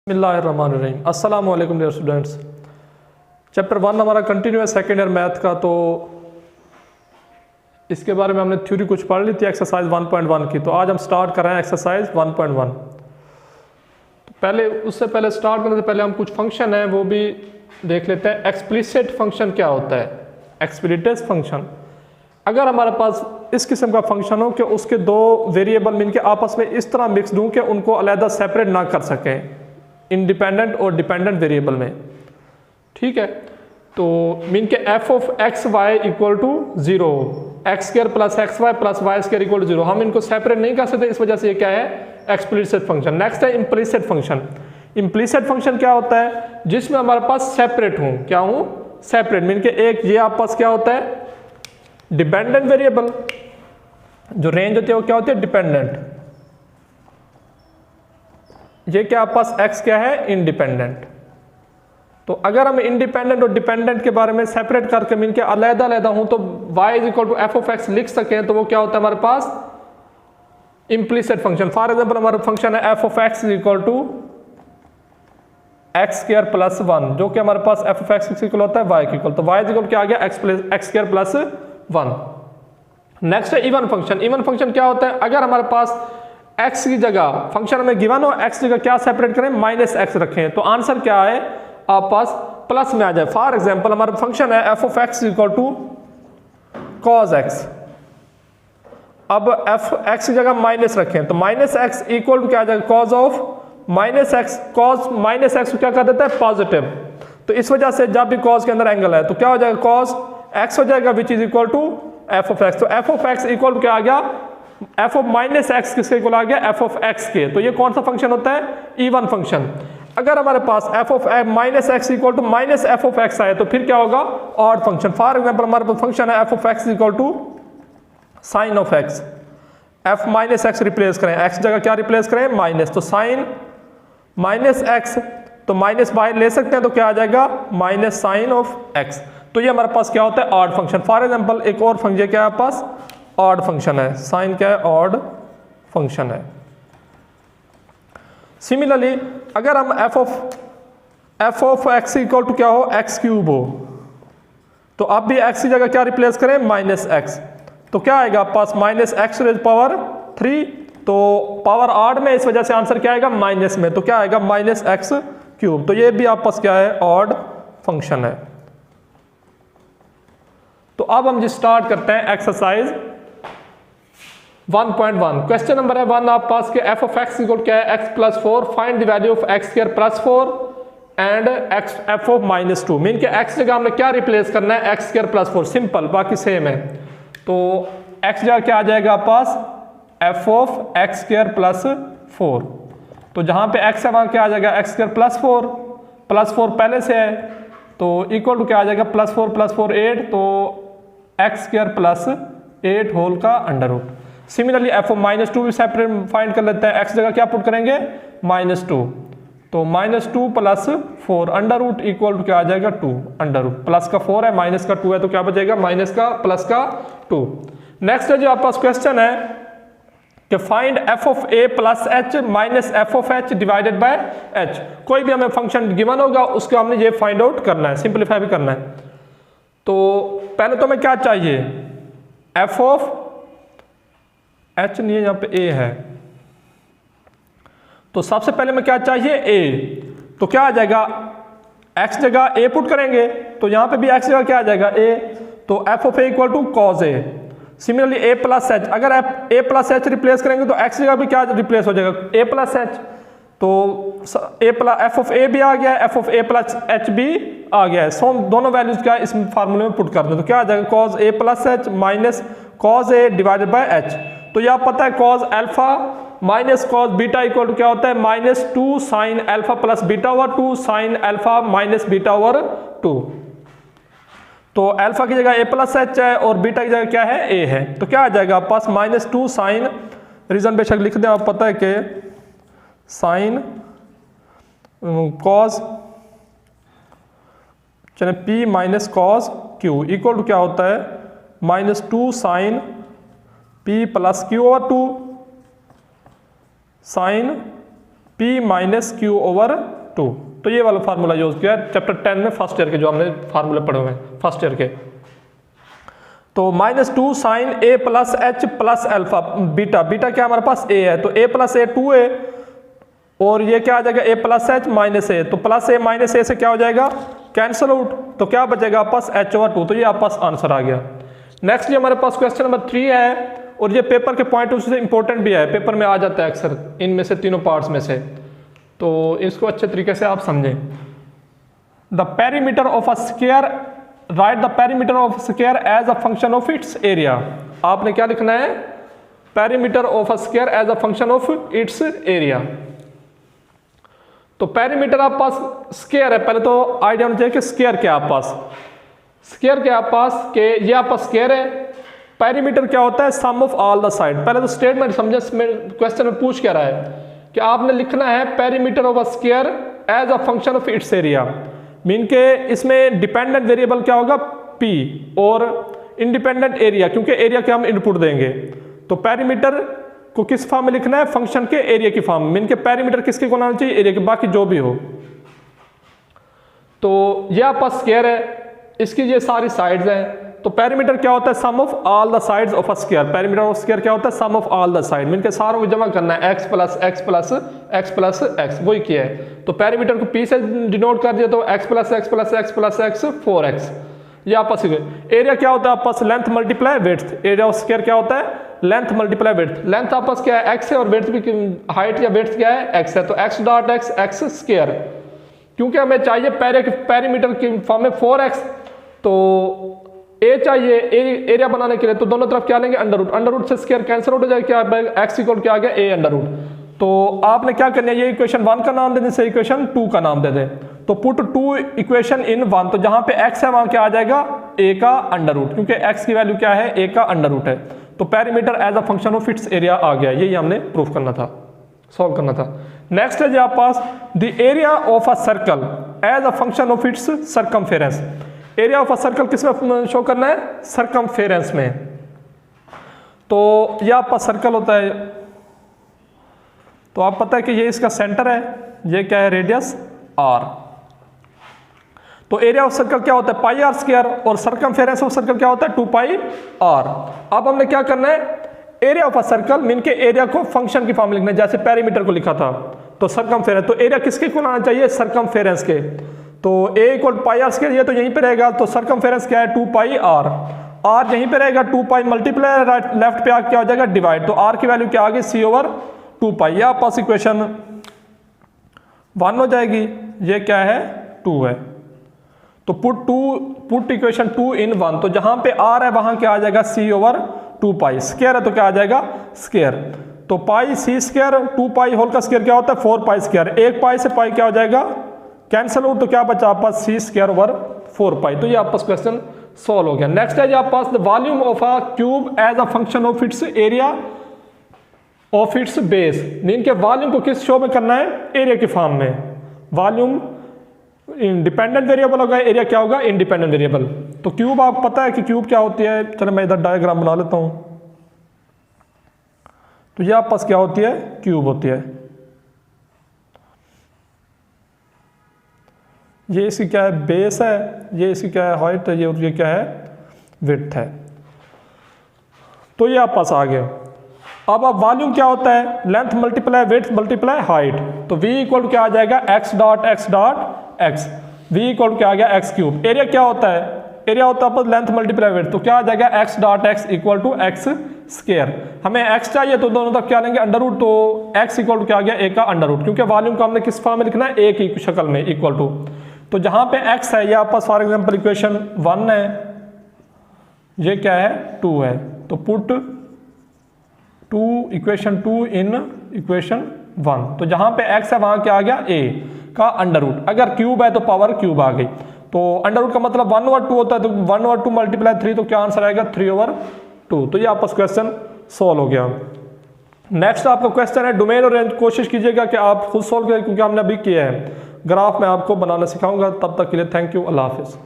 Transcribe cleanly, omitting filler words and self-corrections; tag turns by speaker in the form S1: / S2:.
S1: बिस्मिल्लाहिर्रहमानिर्रहीम। अस्सलाम वालेकुम डियर स्टूडेंट्स। चैप्टर 1 हमारा कंटिन्यू है सेकेंड ईयर मैथ का। तो इसके बारे में हमने थ्योरी कुछ पढ़ ली थी एक्सरसाइज 1.1 की। तो आज हम स्टार्ट कर रहे हैं एक्सरसाइज 1.1। तो उससे पहले स्टार्ट करने से पहले हम कुछ फंक्शन है वो भी देख लेते हैं। एक्सप्लिसिट फंक्शन क्या होता है? एक्सप्लिसिट फंक्शन, अगर हमारे पास इस किस्म का फंक्शन हो कि उसके दो वेरिएबल मिल के आपस में इस तरह मिक्सड हों कि उनको अलहदा सेपरेट ना कर सकें, इंडिपेंडेंट और डिपेंडेंट वेरिएबल में, ठीक है। तो मीन के F of X Y equal to 0, X square plus X Y plus Y square equal to 0, हम इनको सेपरेट नहीं कर सकते, इस वजह से ये क्या है? Explicit function. नेक्स्ट है इम्प्लिसिट फंक्शन। इम्प्लिसिट फंक्शन क्या होता है? जिसमें हमारे पास सेपरेट हूँ, क्या हूँ? सेपरेट, मीन के एक ये आपस क्या होता है? Dependent variable. जो रेंज होती है वो क्या होती है? डिपेंडेंट। ये क्या आपस x क्या है? इंडिपेंडेंट। तो अगर हम इंडिपेंडेंट और डिपेंडेंट के बारे में सेपरेट करके मीन के अलग-अलग हूं तो y is equal to f of x लिख सकें, तो वो क्या होता है हमारे पास? Implicit function. फॉर एग्जांपल हमारा फंक्शन है F of x is equal to x square plus 1, जो कि हमारे पास एफ ऑफ एक्स इक्वल होता है y के इक्वल। तो y इज इक्वल क्या आ गया? X square plus 1। नेक्स्ट है इवन फंक्शन। इवन फंक्शन क्या होता है? अगर हमारे पास x की जगह फंक्शन में गिवन हो, x की जगह क्या सेपरेट करें? माइनस एक्स रखें, तो आंसर क्या है? आप पास प्लस में आ जाए। फॉर एग्जांपल हमारा फंक्शन है F of x equal to cos X. अब एफ एक्स की जगह माइनस रखें, तो माइनस एक्स इक्वल टू क्या आ जाएगा? Cause of minus x. Cause minus x को क्या कर देता है? पॉजिटिव। तो इस वजह से जब भी कॉज के अंदर एंगल है तो क्या हो जाएगा? कॉज एक्स हो जाएगा, which is equal to f of x. तो F of x equal to क्या आ गया? एफ ऑफ माइनस एक्स किसके इक्वल आ गया? एफ ऑफ एक्स के। तो ये कौन सा फंक्शन होता है? Even function. अगर हमारे पास f of minus x equal to minus f of x आए तो फिर क्या होगा? Odd function. फॉर एग्जांपल हमारे पास फंक्शन है F of x equal to sine of X. F minus X replace करें, एक्स जगह क्या रिप्लेस करें? माइनस। तो साइन माइनस एक्स, तो माइनस बाहर ले सकते हैं, तो क्या आ जाएगा? Minus sine of x. तो ये हमारे पास क्या होता है? Odd function. फॉर एग्जांपल एक और फंक्शन क्या है आपके पास? ऑड फंक्शन है। साइन क्या है? ऑड फंक्शन है। सिमिलरली अगर हम F of x equal to क्या हो? एक्स क्यूब हो, तो अब भी एक्स की जगह क्या रिप्लेस करें? Minus X. तो क्या आएगा आप पास? माइनस एक्स रेज पावर 3, तो पावर ऑड में, इस वजह से आंसर क्या आएगा? माइनस में। तो क्या आएगा? Minus x cube. तो ये भी आप पास क्या है? ऑड फंक्शन है। तो अब हम जी स्टार्ट करते हैं एक्सरसाइज 1.1। क्वेश्चन नंबर है 1 आप पास के एफ ऑफ एक्स इक्वल क्या है? X plus 4, find the value of x square plus 4 and x f of minus 2। Mean के एक्स जगह हमने क्या रिप्लेस करना है? एक्स स्क्वायर प्लस 4, सिंपल, बाकी सेम है। तो एक्स जगह क्या आ जाएगा आप पास? F of x square plus 4। तो जहां पे एक्स है वहां क्या आ जाएगा? एक्स स्क्वायर प्लस 4, प्लस 4 पहले से है, तो इक्वल टू क्या आ जाएगा? प्लस 4 प्लस 4 8, तो एक्स स्क्वायर प्लस 8 होल का under root. Similarly F of minus 2 भी सेपरेट फाइंड कर लेते हैं। एक्स जगह क्या पुट करेंगे? -2, तो -2 plus 4 under root equal to क्या आ जाएगा? 2 अंडर रूट। प्लस का 4 है, माइनस का 2 है, तो क्या बचेगा? माइनस का प्लस का 2। नेक्स्ट है जो आपके पास क्वेश्चन है कि find F of A plus H minus f of H divided by H. कोई भी हमें फंक्शन गिवन होगा उसको हमने ये फाइंड आउट करना है, सिंप्लीफाई भी करना है। तो पहले तो हमें क्या चाहिए? एफ ऑफ एच नहीं है, यहाँ पे ए है, तो सबसे पहले में क्या चाहिए? ए। तो क्या आ जाएगा? एक्स जगह ए पुट करेंगे, तो यहाँ पे भी एक्स जगह क्या आ जाएगा? ए। तो F of A equal to cos A. Similarly A plus H, अगर आप ए प्लस एच रिप्लेस करेंगे तो एक्स जगह भी क्या रिप्लेस हो जाएगा? ए प्लस एच। तो ए प्लस एफ ऑफ ए भी आ गया है, F of A plus H भी आ गया है। सो दोनों वैल्यूज क्या इस फार्मूले में पुट कर दें, तो क्या आ जाएगा? Cos A plus H minus cos A divided by H. तो यह पता है cos alpha minus cos beta equal to क्या होता है? -2 sine alpha plus beta over 2 sine alpha minus beta over 2। तो अल्फा की जगह ए प्लस एच है और बीटा की जगह क्या है? ए है। तो क्या आ जाएगा आप पास? -2 साइन, रीजन बेशक लिख दें, आप पता है कि साइन कॉज चले P minus cos Q equal to क्या होता है? -2 sine P plus Q over 2 sine P minus Q over 2। तो ये वाला फार्मूला यूज किया है चैप्टर 10 में फर्स्ट ईयर के, जो हमने फार्मूले पढ़े हुए हैं फर्स्ट ईयर के। तो -2 sine a plus H plus alpha beta, beta क्या हमारे पास a है, तो a प्लस ए 2a, और ये क्या आ जाएगा a प्लस एच माइनस ए, तो प्लस ए माइनस ए से क्या हो जाएगा कैंसिल आउट, तो क्या बचेगा आप पास h ओवर 2। तो ये आप पास आंसर आ गया। नेक्स्ट ये हमारे पास क्वेश्चन नंबर 3 है, और ये पेपर के पॉइंट ऑफ व्यू से इंपॉर्टेंट भी है, पेपर में आ जाता है अक्सर इनमें से तीनों पार्ट्स में से, तो इसको अच्छे तरीके से आप समझें। The perimeter of a square, right the perimeter of square as a function of its area. आपने क्या लिखना है, perimeter of a square as a function of its area. तो पेरीमीटर आप पास स्क्वायर है, पहले तो आइडिया होना चाहिए कि स्क्वायर क्या आप पास, स्क्वायर क्या आप पास के ये आप पास स्क्वायर है। पेरीमीटर क्या होता है, sum of all the side. पहले तो स्टेटमेंट समझे, क्वेश्चन में पूछ क्या रहा है कि आपने लिखना है perimeter of a square as a function of its area, mean के इसमें डिपेंडेंट वेरिएबल क्या होगा p, और इंडिपेंडेंट एरिया, क्योंकि एरिया के हम इनपुट देंगे। तो पेरीमीटर को किस फॉर्म में लिखना है, फंक्शन के एरिया की फॉर्म में, मीन के पेरीमीटर किसके को आना चाहिए, एरिया के, बाकी जो भी हो। तो ये आपका स्क्वायर है, इसकी ये सारी साइड्स हैं। तो पेरीमीटर क्या होता है, sum of all the sides of a square. Perimeter of square क्या होता है, sum of all the side, mean के सारों को जमा करना है, x plus x plus x plus x, वही किया है। तो पेरीमीटर को p से डिनोट कर दिया, तो x plus x plus x plus x 4x। ये आपस एरिया क्या होता है, आपस length multiply width. Area of square क्या होता है, लेंथ मल्टीप्लाई विड्थ। लेंथ आपस क्या है, x है, और विड्थ भी हाइट या विड्थ क्या है, x है, तो x dot x x square. क्योंकि हमें चाहिए पेरीमीटर की फॉर्म में 4x, तो a चाहिए एरिया बनाने के लिए, तो दोनों तरफ क्या लेंगे, अंडर रूट, अंडर रूट से स्क्वायर कैंसिल आउट हो जाएगा, क्या x इक्वल क्या आ गया, a अंडर रूट। तो आपने क्या करना है, ये इक्वेशन 1 का नाम दे दें, से इक्वेशन 2 का नाम दे दें। तो पुट 2 इक्वेशन इन 1, तो जहां पे x है वहां क्या आ जाएगा, a का अंडर रूट, क्योंकि x की वैल्यू क्या है, a का अंडर रूट है। तो perimeter as a function of its area आ गया, यही हमने प्रूफ करना था, सॉल्व करना था। नेक्स्ट है जी आप पास the area of a circle as a function of its circumference. Area of a circle किस में शो करना है, सर्कमफेरेंस में। तो ये आपका सर्कल होता है, तो आप पता है कि ये इसका सेंटर है, ये क्या है, रेडियस r। तो एरिया ऑफ सर्कल क्या होता है, पाई आर स्क्वायर, और सर्कमफेरेंस ऑफ सर्कल क्या होता है, 2 पाई r। अब हमने क्या करना है, area of a circle mean के एरिया को फंक्शन की फॉर्म में लिखना है, जैसे पेरीमीटर को लिखा था। तो सर्कमफेरेंस, तो एरिया किसके को आना चाहिए, सर्कमफेरेंस के। तो a equal pi R square, ये तो यहीं पे रहेगा, तो सर्कमफेरेंस क्या है, 2 पाई r। r यहीं पे रहेगा, 2 पाई मल्टीप्लाई राइट लेफ्ट पे आके क्या हो जाएगा, डिवाइड। तो r की वैल्यू क्या आ गई, c ओवर 2 पाई। या पास इक्वेशन 1 हो जाएगी, ये क्या है, 2 है। तो पुट इक्वेशन 2 इन 1, तो जहां पे r है वहां क्या आ जाएगा, c ओवर 2 पाई। स्क्वायर है तो क्या आ जाएगा, स्क्वायर। तो पाई c स्क्वायर, 2 पाई होल का स्क्वायर क्या होता है, 4 पाई स्क्वायर। एक पाई से पाई क्या हो जाएगा, कैंसिल आउट, तो क्या बचा आप पास, c स्क्वायर ओवर 4 पाई। तो ये आप पास क्वेश्चन सॉल्व हो गया। नेक्स्ट है आप पास the volume of a cube as a function of its area of its base. Mean के वॉल्यूम को किस शो में करना है, एरिया की फॉर्म में। वॉल्यूम इंडिपेंडेंट वेरिएबल होगा, एरिया क्या होगा, इंडिपेंडेंट वेरिएबल। तो क्यूब आप पता है कि क्यूब क्या होती है, चलो मैं इधर डायग्राम बना लेता हूं। तो ये आप पास क्या होती है, क्यूब होती है। ये इसकी क्या है, बेस है, ये इसकी क्या है, हाइट है, ये क्या है, विड्थ है। तो ये आप पास आ गया। अब वॉल्यूम क्या होता है, length multiply width multiply height. तो v इक्वल क्या आ जाएगा, x dot x, v equal क्या आ गया, x क्यूब। एरिया क्या होता है, एरिया होता है लेंथ मल्टीप्लाई विड्थ, तो क्या आ जाएगा, x dot x equal to x square. हमें x चाहिए तो दोनों तरफ क्या लेंगे, अंडर रूट। तो x इक्वल क्या आ गया, a का अंडर रूट, क्योंकि वॉल्यूम को हमने किस फॉर्म में लिखना है, a की शक्ल में, इक्वल टू। तो जहां पे x है, ये आपका फॉर एग्जाम्पल इक्वेशन 1 है, ये क्या है, 2 है। तो पुट 2 इक्वेशन 2 इन इक्वेशन 1। तो जहां पे x है वहां क्या आ गया, a का अंडर रूट। अगर क्यूब है तो पावर क्यूब आ गई। तो अंडर रूट का मतलब 1 ओवर 2 होता है, तो 1 ओवर 2 मल्टीप्लाई 3, तो क्या आंसर आएगा, 3 ओवर 2। तो ये आपका क्वेश्चन सॉल्व हो गया। नेक्स्ट आपका क्वेश्चन है डोमेन और रेंज। कोशिश कीजिएगा कि आप खुद सॉल्व करें, क्योंकि हमने अभी किया है। ग्राफ में आपको बनाना सिखाऊंगा। तब तक के लिए थैंक यू, अल्लाह हाफिज़।